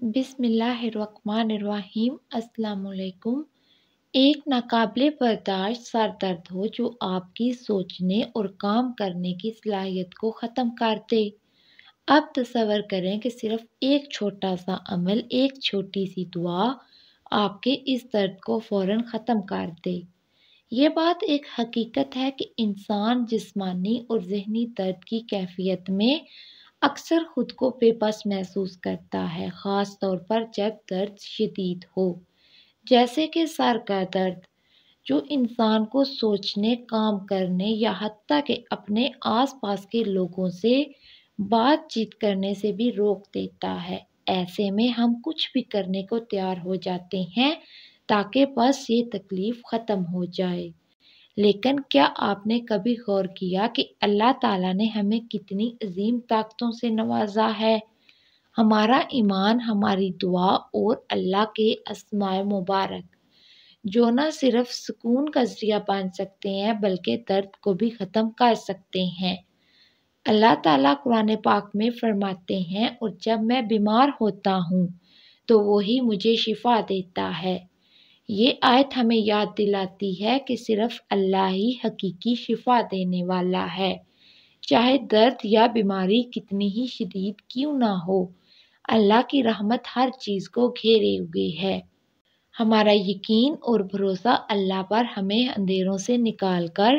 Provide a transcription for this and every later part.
بسم اللہ الرحمن الرحیم۔ السلام علیکم۔ ایک ناقابل برداشت سر درد ہو جو آپ کی سوچنے اور کام کرنے کی صلاحیت کو ختم کر دے۔ اب تصور کریں کہ صرف ایک چھوٹا سا عمل، ایک چھوٹی سی دعا آپ کے اس درد کو فوراً ختم کر دے۔ یہ بات ایک حقیقت ہے کہ انسان جسمانی اور ذہنی درد کی کیفیت میں اکثر خود کو بے بس محسوس کرتا ہے، خاص طور پر جب درد شدید ہو، جیسے کہ سر کا درد، جو انسان کو سوچنے، کام کرنے یا حتیٰ کہ اپنے آس پاس کے لوگوں سے بات چیت کرنے سے بھی روک دیتا ہے۔ ایسے میں ہم کچھ بھی کرنے کو تیار ہو جاتے ہیں تاکہ بس یہ تکلیف ختم ہو جائے۔ لیکن کیا آپ نے کبھی غور کیا کہ اللہ تعالیٰ نے ہمیں کتنی عظیم طاقتوں سے نوازا ہے؟ ہمارا ایمان، ہماری دعا اور اللہ کے اسماء مبارک، جو نہ صرف سکون کا ذریعہ بن سکتے ہیں بلکہ درد کو بھی ختم کر سکتے ہیں۔ اللہ تعالیٰ قرآن پاک میں فرماتے ہیں، اور جب میں بیمار ہوتا ہوں تو وہی مجھے شفا دیتا ہے۔ یہ آیت ہمیں یاد دلاتی ہے کہ صرف اللہ ہی حقیقی شفا دینے والا ہے، چاہے درد یا بیماری کتنی ہی شدید کیوں نہ ہو۔ اللہ کی رحمت ہر چیز کو گھیرے ہوئے ہے۔ ہمارا یقین اور بھروسہ اللہ پر ہمیں اندھیروں سے نکال کر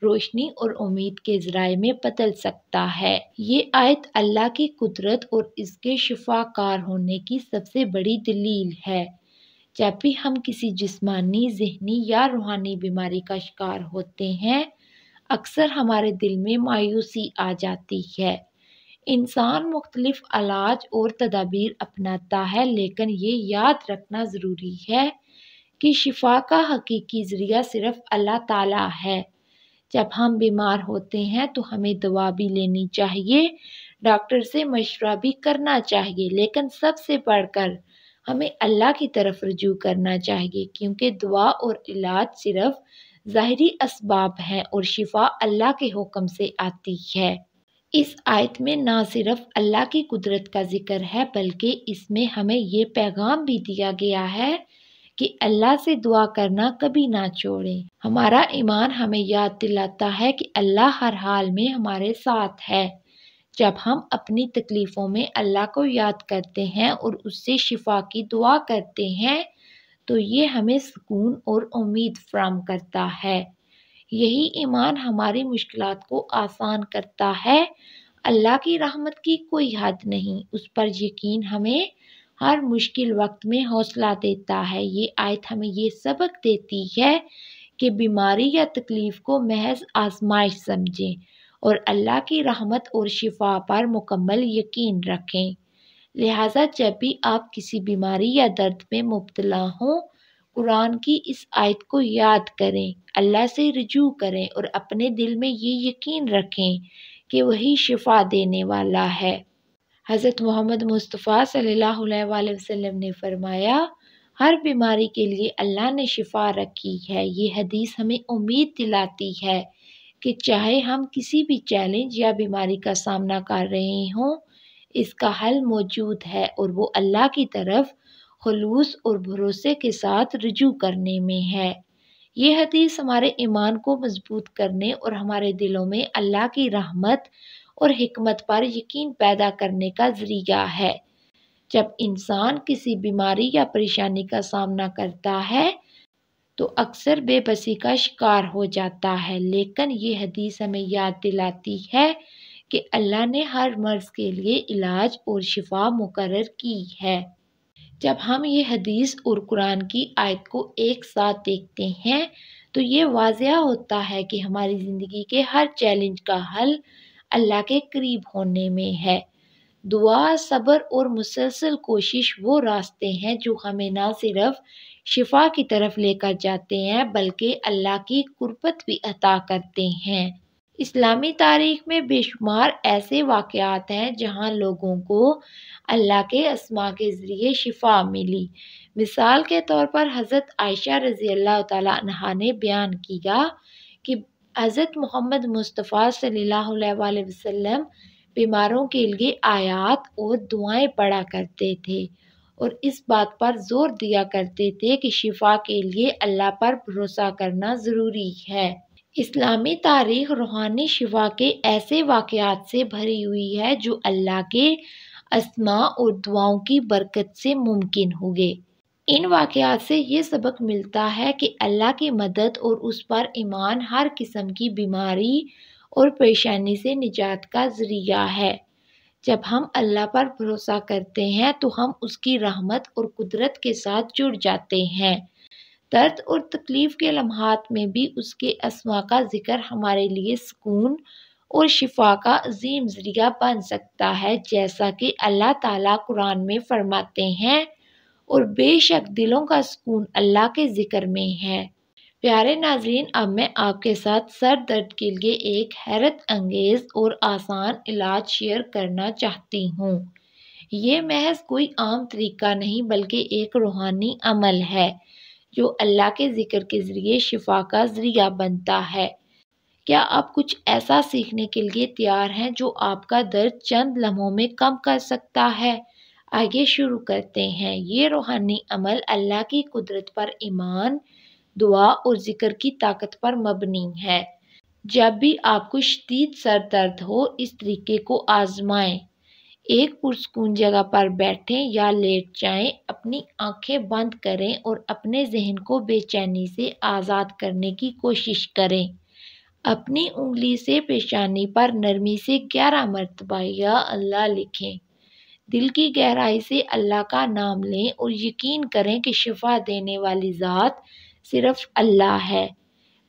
روشنی اور امید کے ذرائع میں بدل سکتا ہے۔ یہ آیت اللہ کی قدرت اور اس کے شفا کار ہونے کی سب سے بڑی دلیل ہے۔ جب بھی ہم کسی جسمانی، ذہنی یا روحانی بیماری کا شکار ہوتے ہیں، اکثر ہمارے دل میں مایوسی آ جاتی ہے۔ انسان مختلف علاج اور تدابیر اپناتا ہے، لیکن یہ یاد رکھنا ضروری ہے کہ شفا کا حقیقی ذریعہ صرف اللہ تعالیٰ ہے۔ جب ہم بیمار ہوتے ہیں تو ہمیں دوا بھی لینی چاہیے، ڈاکٹر سے مشورہ بھی کرنا چاہیے، لیکن سب سے بڑھ کر ہمیں اللہ کی طرف رجوع کرنا چاہیے، کیونکہ دعا اور علاج صرف ظاہری اسباب ہیں اور شفا اللہ کے حکم سے آتی ہے۔ اس آیت میں نہ صرف اللہ کی قدرت کا ذکر ہے بلکہ اس میں ہمیں یہ پیغام بھی دیا گیا ہے کہ اللہ سے دعا کرنا کبھی نہ چھوڑیں۔ ہمارا ایمان ہمیں یاد دلاتا ہے کہ اللہ ہر حال میں ہمارے ساتھ ہے۔ جب ہم اپنی تکلیفوں میں اللہ کو یاد کرتے ہیں اور اس سے شفا کی دعا کرتے ہیں تو یہ ہمیں سکون اور امید فراہم کرتا ہے۔ یہی ایمان ہماری مشکلات کو آسان کرتا ہے۔ اللہ کی رحمت کی کوئی حد نہیں، اس پر یقین ہمیں ہر مشکل وقت میں حوصلہ دیتا ہے۔ یہ آیت ہمیں یہ سبق دیتی ہے کہ بیماری یا تکلیف کو محض آزمائش سمجھیں اور اللہ کی رحمت اور شفا پر مکمل یقین رکھیں۔ لہٰذا جب بھی آپ کسی بیماری یا درد میں مبتلا ہوں، قرآن کی اس آیت کو یاد کریں، اللہ سے رجوع کریں اور اپنے دل میں یہ یقین رکھیں کہ وہی شفا دینے والا ہے۔ حضرت محمد مصطفیٰ صلی اللہ علیہ وآلہ وسلم نے فرمایا، ہر بیماری کے لیے اللہ نے شفا رکھی ہے۔ یہ حدیث ہمیں امید دلاتی ہے کہ چاہے ہم کسی بھی چیلنج یا بیماری کا سامنا کر رہے ہوں، اس کا حل موجود ہے اور وہ اللہ کی طرف خلوص اور بھروسے کے ساتھ رجوع کرنے میں ہے۔ یہ حدیث ہمارے ایمان کو مضبوط کرنے اور ہمارے دلوں میں اللہ کی رحمت اور حکمت پر یقین پیدا کرنے کا ذریعہ ہے۔ جب انسان کسی بیماری یا پریشانی کا سامنا کرتا ہے تو اکثر بے بسی کا شکار ہو جاتا ہے، لیکن یہ حدیث ہمیں یاد دلاتی ہے کہ اللہ نے ہر مرض کے لیے علاج اور شفا مقرر کی ہے۔ جب ہم یہ حدیث اور قرآن کی آیت کو ایک ساتھ دیکھتے ہیں تو یہ واضح ہوتا ہے کہ ہماری زندگی کے ہر چیلنج کا حل اللہ کے قریب ہونے میں ہے۔ دعا، صبر اور مسلسل کوشش وہ راستے ہیں جو ہمیں نہ صرف شفا کی طرف لے کر جاتے ہیں بلکہ اللہ کی قربت بھی عطا کرتے ہیں۔ اسلامی تاریخ میں بے شمار ایسے واقعات ہیں جہاں لوگوں کو اللہ کے اسماء کے ذریعے شفا ملی۔ مثال کے طور پر حضرت عائشہ رضی اللہ تعالیٰ عنہا نے بیان کیا کہ حضرت محمد مصطفیٰ صلی اللہ علیہ وآلہ وسلم بیماروں کے لیے آیات اور دعائیں پڑھا کرتے تھے اور اس بات پر زور دیا کرتے تھے کہ شفا کے لیے اللہ پر بھروسہ کرنا ضروری ہے۔ اسلامی تاریخ روحانی شفا کے ایسے واقعات سے بھری ہوئی ہے جو اللہ کے اسماء اور دعاؤں کی برکت سے ممکن ہوئے۔ ان واقعات سے یہ سبق ملتا ہے کہ اللہ کی مدد اور اس پر ایمان ہر قسم کی بیماری اور پریشانی سے نجات کا ذریعہ ہے۔ جب ہم اللہ پر بھروسہ کرتے ہیں تو ہم اس کی رحمت اور قدرت کے ساتھ جڑ جاتے ہیں۔ درد اور تکلیف کے لمحات میں بھی اس کے اسماء کا ذکر ہمارے لیے سکون اور شفا کا عظیم ذریعہ بن سکتا ہے، جیسا کہ اللہ تعالیٰ قرآن میں فرماتے ہیں، اور بے شک دلوں کا سکون اللہ کے ذکر میں ہے۔ پیارے ناظرین، اب میں آپ کے ساتھ سر درد کے لیے ایک حیرت انگیز اور آسان علاج شیئر کرنا چاہتی ہوں۔ یہ محض کوئی عام طریقہ نہیں بلکہ ایک روحانی عمل ہے جو اللہ کے ذکر کے ذریعے شفا کا ذریعہ بنتا ہے۔ کیا آپ کچھ ایسا سیکھنے کے لیے تیار ہیں جو آپ کا درد چند لمحوں میں کم کر سکتا ہے؟ آئیے شروع کرتے ہیں۔ یہ روحانی عمل اللہ کی قدرت پر ایمان، دعا اور ذکر کی طاقت پر مبنی ہے۔ جب بھی آپ کو شدید سر درد ہو، اس طریقے کو آزمائیں۔ ایک پرسکون جگہ پر بیٹھیں یا لیٹ جائیں، اپنی آنکھیں بند کریں اور اپنے ذہن کو بے چینی سے آزاد کرنے کی کوشش کریں۔ اپنی انگلی سے پیشانی پر نرمی سے 11 مرتبہ یا اللہ لکھیں۔ دل کی گہرائی سے اللہ کا نام لیں اور یقین کریں کہ شفا دینے والی ذات صرف اللہ ہے۔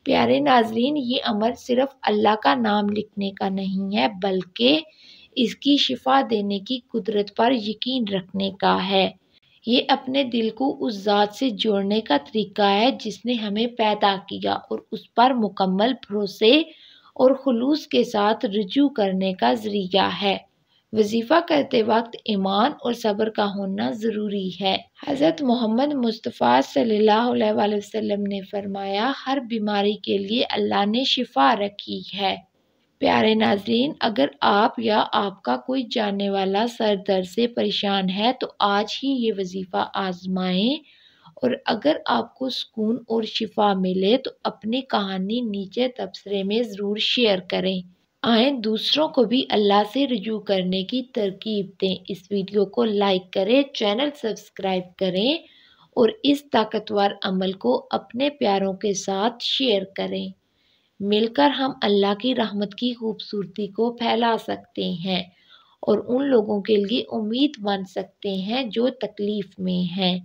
پیارے ناظرین، یہ عمل صرف اللہ کا نام لکھنے کا نہیں ہے بلکہ اس کی شفا دینے کی قدرت پر یقین رکھنے کا ہے۔ یہ اپنے دل کو اس ذات سے جوڑنے کا طریقہ ہے جس نے ہمیں پیدا کیا اور اس پر مکمل بھروسے اور خلوص کے ساتھ رجوع کرنے کا ذریعہ ہے۔ وظیفہ کرتے وقت ایمان اور صبر کا ہونا ضروری ہے۔ حضرت محمد مصطفیٰ صلی اللہ علیہ وآلہ وسلم نے فرمایا، ہر بیماری کے لیے اللہ نے شفا رکھی ہے۔ پیارے ناظرین، اگر آپ یا آپ کا کوئی جاننے والا سر درد سے پریشان ہے تو آج ہی یہ وظیفہ آزمائیں، اور اگر آپ کو سکون اور شفا ملے تو اپنی کہانی نیچے تبصرے میں ضرور شیئر کریں۔ آئیں دوسروں کو بھی اللہ سے رجوع کرنے کی ترغیب دیں۔ اس ویڈیو کو لائک کریں، چینل سبسکرائب کریں اور اس طاقتور عمل کو اپنے پیاروں کے ساتھ شیئر کریں۔ مل کر ہم اللہ کی رحمت کی خوبصورتی کو پھیلا سکتے ہیں اور ان لوگوں کے لیے امید بن سکتے ہیں جو تکلیف میں ہیں۔